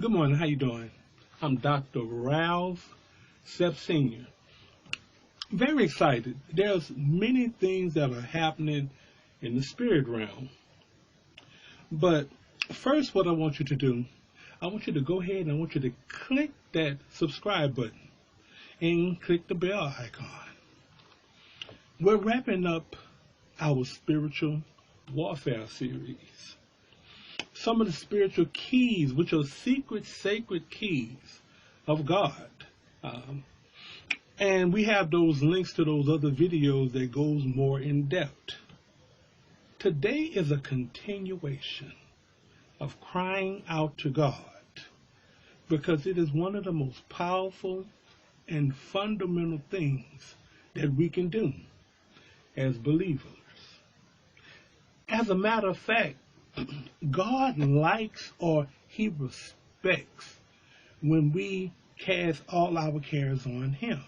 Good morning. How you doing? I'm Dr. Ralph Sept Sr. Very excited. There's many things that are happening in the spirit realm. But first, what I want you to do, I want you to go ahead and I want you to click that subscribe button and click the bell icon. We're wrapping up our spiritual warfare series. Some of the spiritual keys, which are secret, sacred keys of God. And we have those links to those other videos that goes more in depth. Today is a continuation of crying out to God because it is one of the most powerful and fundamental things that we can do as believers. As a matter of fact, God likes or He respects when we cast all our cares on Him.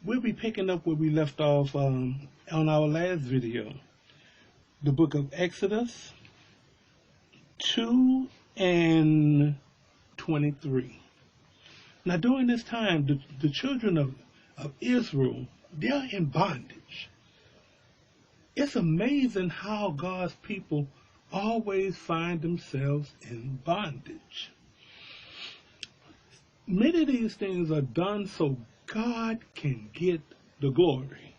We'll be picking up where we left off on our last video, the book of Exodus 2 and 23. Now during this time, the children of Israel, they're in bondage. It's amazing how God's people always find themselves in bondage. Many of these things are done so God can get the glory.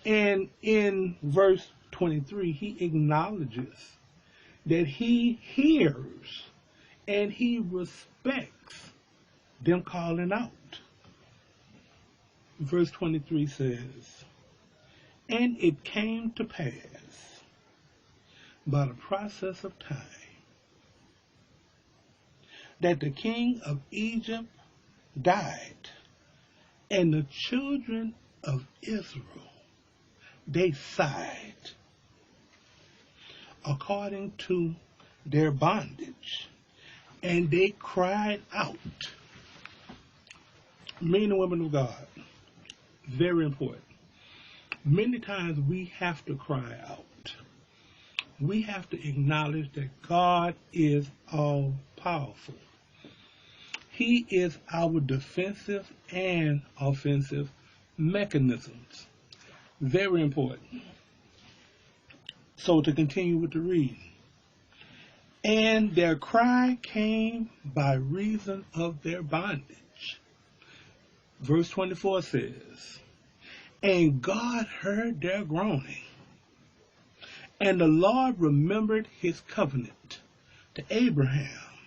And in verse 23, He acknowledges that He hears and He respects them calling out. Verse 23 says, "And it came to pass by the process of time that the king of Egypt died, and the children of Israel, they sighed according to their bondage, and they cried out." Men and women of God, very important. Many times we have to cry out. We have to acknowledge that God is all powerful. He is our defensive and offensive mechanisms. Very important. So to continue with the reading. "And their cry came by reason of their bondage." Verse 24 says, "And God heard their groaning, and the Lord remembered His covenant to Abraham,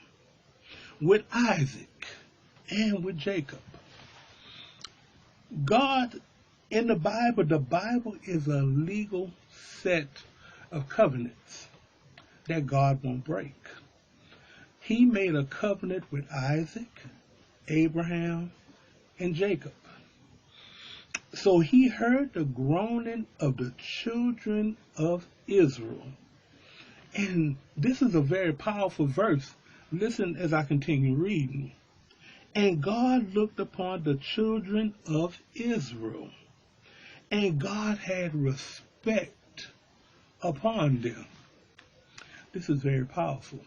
with Isaac, and with Jacob." God, in the Bible is a legal set of covenants that God won't break. He made a covenant with Isaac, Abraham, and Jacob. So He heard the groaning of the children of Israel. And this is a very powerful verse. Listen as I continue reading. "And God looked upon the children of Israel, and God had respect upon them." This is very powerful.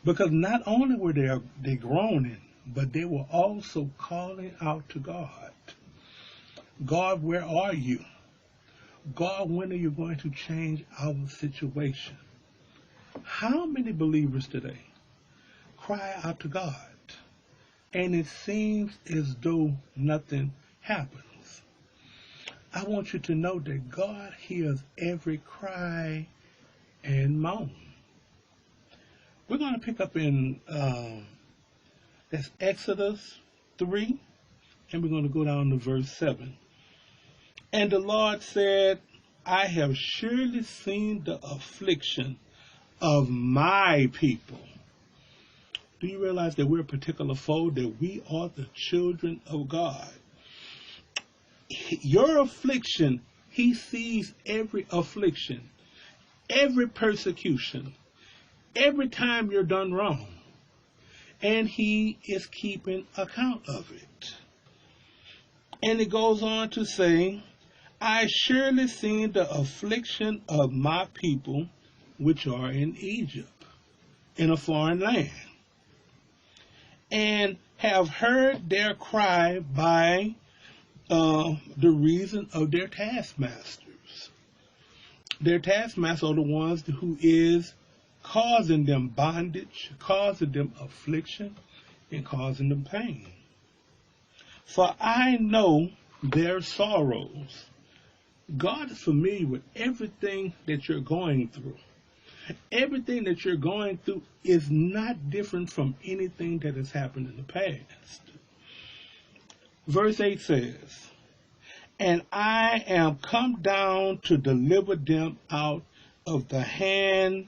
Because not only were they groaning, but they were also calling out to God. God, where are you? God, when are you going to change our situation? How many believers today cry out to God, and it seems as though nothing happens? I want you to know that God hears every cry and moan. We're going to pick up in that's Exodus 3, and we're going to go down to verse 7. "And the Lord said, I have surely seen the affliction of my people." Do you realize that we're a particular fold, that we are the children of God? Your affliction, He sees every affliction, every persecution, every time you're done wrong, and He is keeping account of it. And it goes on to say, "I surely seen the affliction of my people which are in Egypt." in a foreign land, and have heard their cry by the reason of their taskmasters. Their taskmasters are the ones who is causing them bondage, causing them affliction, and causing them pain. For I know their sorrows. God is familiar with everything that you're going through. Everything that you're going through is not different from anything that has happened in the past. Verse 8 says, and I am come down to deliver them out of the hand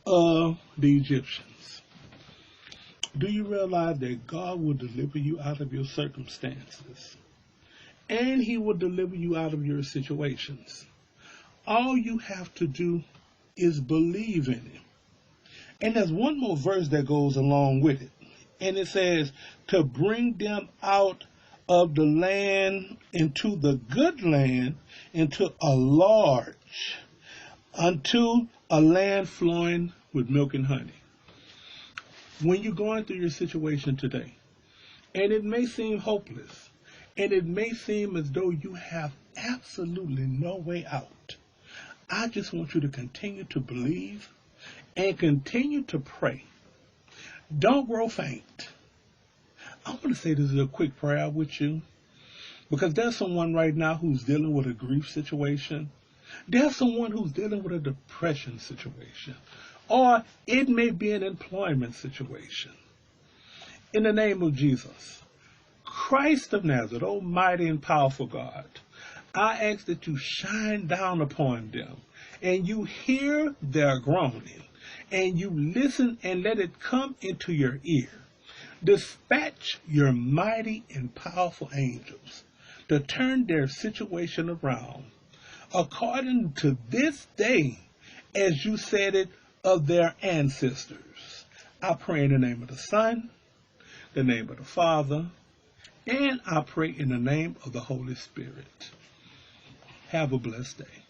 of the Egyptians. Do you realize that God will deliver you out of your circumstances? And He will deliver you out of your situations. All you have to do is believe in Him. And there's one more verse that goes along with it. And it says, to bring them out of the land into the good land, into a large, unto a land flowing with milk and honey. When you're going through your situation today, and it may seem hopeless, and it may seem as though you have absolutely no way out, I just want you to continue to believe and continue to pray. Don't grow faint. I want to say this is a quick prayer with you, because there's someone right now who's dealing with a grief situation. There's someone who's dealing with a depression situation, or it may be an employment situation. In the name of Jesus, Christ of Nazareth, almighty and powerful God, I ask that you shine down upon them, and you hear their groaning, and you listen and let it come into your ear. Dispatch your mighty and powerful angels to turn their situation around according to this day, as you said it of their ancestors. I pray in the name of the Son, the name of the Father, and I pray in the name of the Holy Spirit. Have a blessed day.